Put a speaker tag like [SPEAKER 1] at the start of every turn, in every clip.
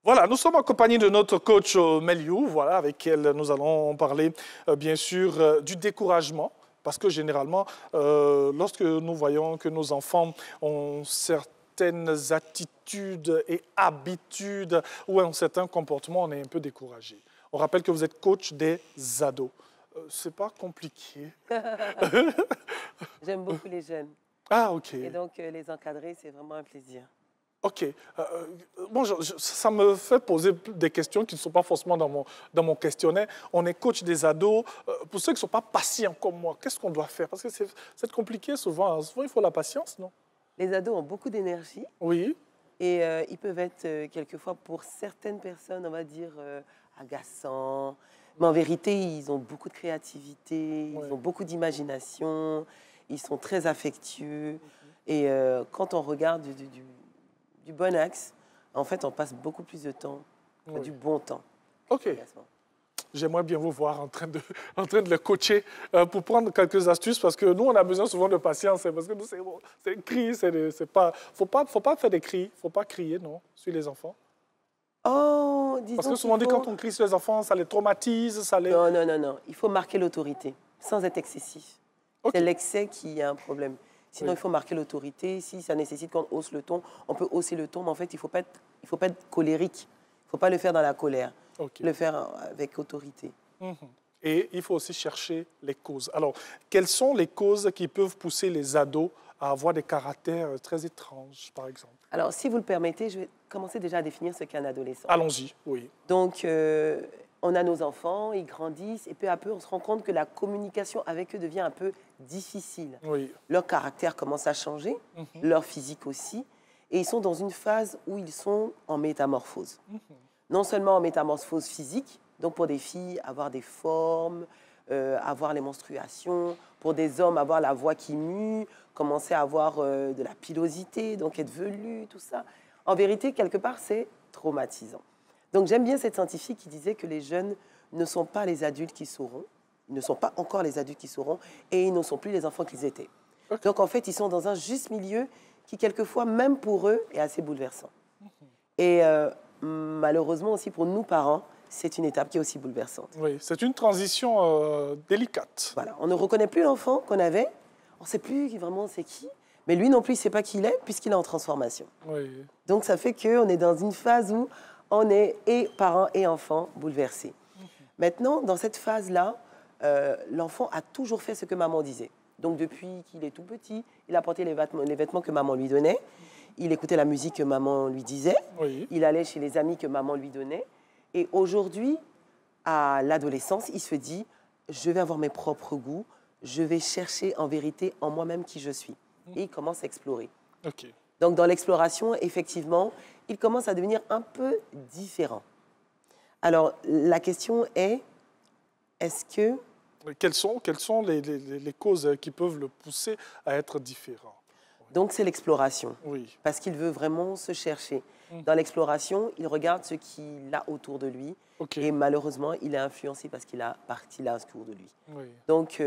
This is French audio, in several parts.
[SPEAKER 1] Voilà, nous sommes en compagnie de notre coach Meliou, voilà, avec elle nous allons parler bien sûr du découragement. Parce que généralement, lorsque nous voyons que nos enfants ont certaines attitudes et habitudes ou un certain comportement, on est un peu découragé. On rappelle que vous êtes coach des ados. C'est pas compliqué.
[SPEAKER 2] J'aime beaucoup les jeunes.
[SPEAKER 1] Ah, ok.
[SPEAKER 2] Et donc, les encadrer, c'est vraiment un plaisir.
[SPEAKER 1] Ok. Bon, ça me fait poser des questions qui ne sont pas forcément dans mon questionnaire. On est coach des ados. Pour ceux qui ne sont pas patients comme moi, qu'est-ce qu'on doit faire? Parce que c'est compliqué souvent. Souvent, il faut la patience, non?
[SPEAKER 2] Les ados ont beaucoup d'énergie.
[SPEAKER 1] Oui.
[SPEAKER 2] Et ils peuvent être, quelquefois, pour certaines personnes, on va dire, agaçants. Mais en vérité, ils ont beaucoup de créativité,
[SPEAKER 1] Ouais.
[SPEAKER 2] ils ont beaucoup d'imagination, ils sont très affectueux. Et quand on regarde du bon axe, en fait, on passe beaucoup plus de temps,
[SPEAKER 1] Oui.
[SPEAKER 2] du bon temps.
[SPEAKER 1] Ok. J'aimerais bien vous voir en train de le coacher pour prendre quelques astuces parce que nous, on a besoin souvent de patience. Parce que nous, c'est des cris, c'est pas... Faut pas faire des cris, faut pas crier, non, sur les enfants.
[SPEAKER 2] Oh, disons
[SPEAKER 1] Parce que souvent, on dit quand on crie sur les enfants, ça les traumatise, ça les...
[SPEAKER 2] Non, non, non, non. Il faut marquer l'autorité, sans être excessif.
[SPEAKER 1] Okay.
[SPEAKER 2] C'est l'excès qui a un problème. Sinon,
[SPEAKER 1] oui.
[SPEAKER 2] Il faut marquer l'autorité. Si ça nécessite qu'on hausse le ton, on peut hausser le ton, mais en fait, il ne faut pas être colérique. Il ne faut pas le faire dans la colère.
[SPEAKER 1] Okay.
[SPEAKER 2] Le faire avec autorité.
[SPEAKER 1] Et il faut aussi chercher les causes. Alors, quelles sont les causes qui peuvent pousser les ados à avoir des caractères très étranges, par exemple?
[SPEAKER 2] Alors, si vous le permettez, je vais commencer déjà à définir ce qu'est un adolescent.
[SPEAKER 1] Allons-y, oui.
[SPEAKER 2] Donc, on a nos enfants, ils grandissent, et peu à peu, on se rend compte que la communication avec eux devient un peu difficile.
[SPEAKER 1] Oui.
[SPEAKER 2] Leur caractère commence à changer, leur physique aussi, et ils sont dans une phase où ils sont en métamorphose. Non seulement en métamorphose physique, donc pour des filles, avoir des formes, avoir les menstruations, pour des hommes, avoir la voix qui mue, commencer à avoir de la pilosité, donc être velu, tout ça. En vérité, quelque part, c'est traumatisant. Donc j'aime bien cette scientifique qui disait que les jeunes ne sont pas les adultes qui sauront, ils ne sont pas encore les adultes qui sauront, et ils ne sont plus les enfants qu'ils étaient. Okay. Donc en fait, ils sont dans un juste milieu qui, quelquefois, même pour eux, est assez bouleversant. Et malheureusement aussi pour nous, parents, c'est une étape qui est aussi bouleversante.
[SPEAKER 1] Oui, c'est une transition délicate.
[SPEAKER 2] Voilà, on ne reconnaît plus l'enfant qu'on avait, on ne sait plus vraiment c'est qui, mais lui non plus, il ne sait pas qui il est, puisqu'il est en transformation.
[SPEAKER 1] Oui.
[SPEAKER 2] Donc ça fait qu'on est dans une phase où on est et parents et enfants bouleversés. Maintenant, dans cette phase-là, l'enfant a toujours fait ce que maman disait. Donc depuis qu'il est tout petit, il a porté les vêtements que maman lui donnait, il écoutait la musique que maman lui disait,
[SPEAKER 1] oui.
[SPEAKER 2] Il allait chez les amis que maman lui donnait. Et aujourd'hui, à l'adolescence, il se dit, je vais avoir mes propres goûts, je vais chercher en vérité en moi-même qui je suis. Et il commence à explorer.
[SPEAKER 1] Okay.
[SPEAKER 2] Donc dans l'exploration, effectivement, il commence à devenir un peu différent. Alors la question est, est-ce que...
[SPEAKER 1] Quelles sont les causes qui peuvent le pousser à être différent?
[SPEAKER 2] Donc c'est l'exploration,
[SPEAKER 1] oui.
[SPEAKER 2] Parce qu'il veut vraiment se chercher. Dans l'exploration, il regarde ce qu'il a autour de lui, okay. Et malheureusement, il est influencé parce qu'il a partie là autour de lui.
[SPEAKER 1] Oui.
[SPEAKER 2] Donc,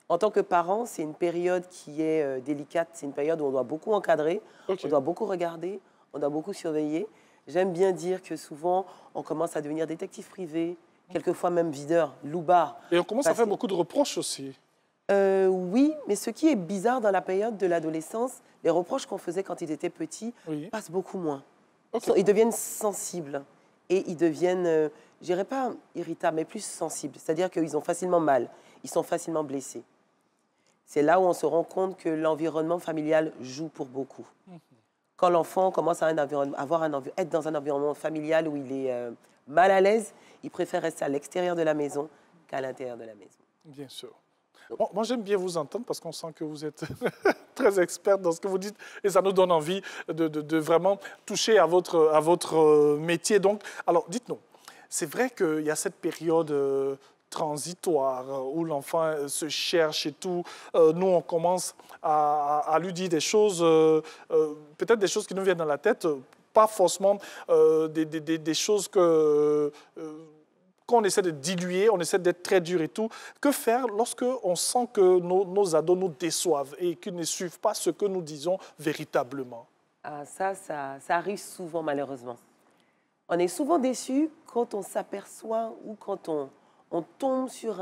[SPEAKER 2] en tant que parent, c'est une période qui est délicate, c'est une période où on doit beaucoup encadrer, okay. On doit beaucoup regarder, on doit beaucoup surveiller. J'aime bien dire que souvent, on commence à devenir détective privé, quelquefois même videur, loupard.
[SPEAKER 1] Et on commence à faire beaucoup de reproches aussi.
[SPEAKER 2] Oui, mais ce qui est bizarre dans la période de l'adolescence, les reproches qu'on faisait quand ils étaient petits passent beaucoup moins. Okay. Ils deviennent sensibles et ils deviennent, je dirais pas irritables, mais plus sensibles. C'est-à-dire qu'ils ont facilement mal, ils sont facilement blessés. C'est là où on se rend compte que l'environnement familial joue pour beaucoup. Quand l'enfant commence à être dans un environnement familial où il est mal à l'aise, il préfère rester à l'extérieur de la maison qu'à l'intérieur de la maison.
[SPEAKER 1] Bien sûr. Bon, moi, j'aime bien vous entendre parce qu'on sent que vous êtes très experte dans ce que vous dites et ça nous donne envie de vraiment toucher à votre métier. Donc, alors, dites-nous, c'est vrai qu'il y a cette période transitoire où l'enfant se cherche et tout. Nous, on commence à lui dire des choses, peut-être des choses qui nous viennent dans la tête, pas forcément des choses que... qu'on essaie de diluer, on essaie d'être très dur et tout. Que faire lorsqu'on sent que nos ados nous déçoivent et qu'ils ne suivent pas ce que nous disons véritablement?
[SPEAKER 2] Ah, ça arrive souvent, malheureusement. On est souvent déçu quand on s'aperçoit ou quand on tombe sur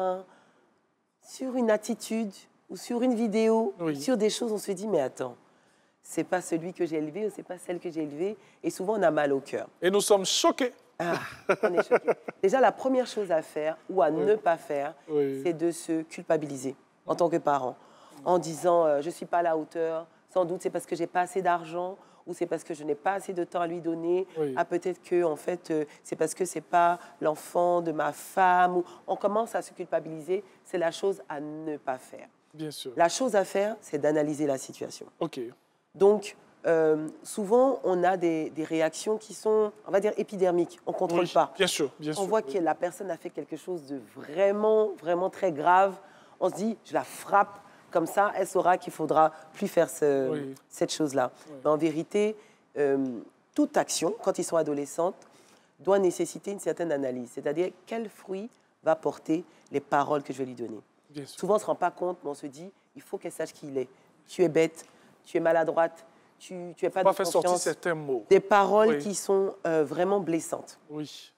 [SPEAKER 2] une attitude ou sur une vidéo,
[SPEAKER 1] Oui.
[SPEAKER 2] sur des choses, on se dit, mais attends, c'est pas celui que j'ai élevé ou c'est pas celle que j'ai élevée. Et souvent, on a mal au cœur.
[SPEAKER 1] Et nous sommes choqués.
[SPEAKER 2] Ah, on est choqué. Déjà, la première chose à faire ou à ne pas faire,
[SPEAKER 1] Oui.
[SPEAKER 2] c'est de se culpabiliser en tant que parent. En disant, je ne suis pas à la hauteur, sans doute c'est parce que je n'ai pas assez d'argent ou c'est parce que je n'ai pas assez de temps à lui donner.
[SPEAKER 1] Oui.
[SPEAKER 2] Ah, peut-être que en fait, c'est parce que ce n'est pas l'enfant de ma femme. Ou on commence à se culpabiliser. C'est la chose à ne pas faire.
[SPEAKER 1] Bien sûr.
[SPEAKER 2] La chose à faire, c'est d'analyser la situation.
[SPEAKER 1] OK.
[SPEAKER 2] Donc, souvent, on a des réactions qui sont, on va dire, épidermiques. On ne contrôle
[SPEAKER 1] Oui,
[SPEAKER 2] pas.
[SPEAKER 1] bien sûr, bien sûr.
[SPEAKER 2] On voit
[SPEAKER 1] oui.
[SPEAKER 2] que la personne a fait quelque chose de vraiment, vraiment très grave. On se dit, je la frappe, comme ça, elle saura qu'il ne faudra plus faire
[SPEAKER 1] Oui.
[SPEAKER 2] cette chose-là.
[SPEAKER 1] Oui.
[SPEAKER 2] Mais en vérité, toute action, quand ils sont adolescents, doit nécessiter une certaine analyse. C'est-à-dire, quel fruit va porter les paroles que je vais lui donner.
[SPEAKER 1] Bien sûr.
[SPEAKER 2] Souvent, on ne se rend pas compte, mais on se dit, il faut qu'elle sache qui il est. Tu es bête, tu es maladroite, tu n'es pas
[SPEAKER 1] On va
[SPEAKER 2] de
[SPEAKER 1] faire sortir
[SPEAKER 2] confiance.
[SPEAKER 1] certains mots.
[SPEAKER 2] Des paroles
[SPEAKER 1] Oui.
[SPEAKER 2] qui sont vraiment blessantes.
[SPEAKER 1] Oui.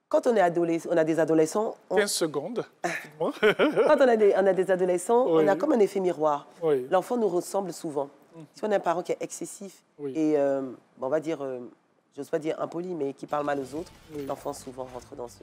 [SPEAKER 2] Quand on est on a des adolescents,
[SPEAKER 1] 15 secondes.
[SPEAKER 2] quand on a des adolescents,
[SPEAKER 1] Oui.
[SPEAKER 2] on a comme un effet miroir.
[SPEAKER 1] Oui.
[SPEAKER 2] L'enfant nous ressemble souvent. Si on a un parent qui est excessif
[SPEAKER 1] Oui.
[SPEAKER 2] et, on va dire, j'ose pas dire impoli, mais qui parle mal aux autres,
[SPEAKER 1] Oui.
[SPEAKER 2] l'enfant souvent rentre dans ce...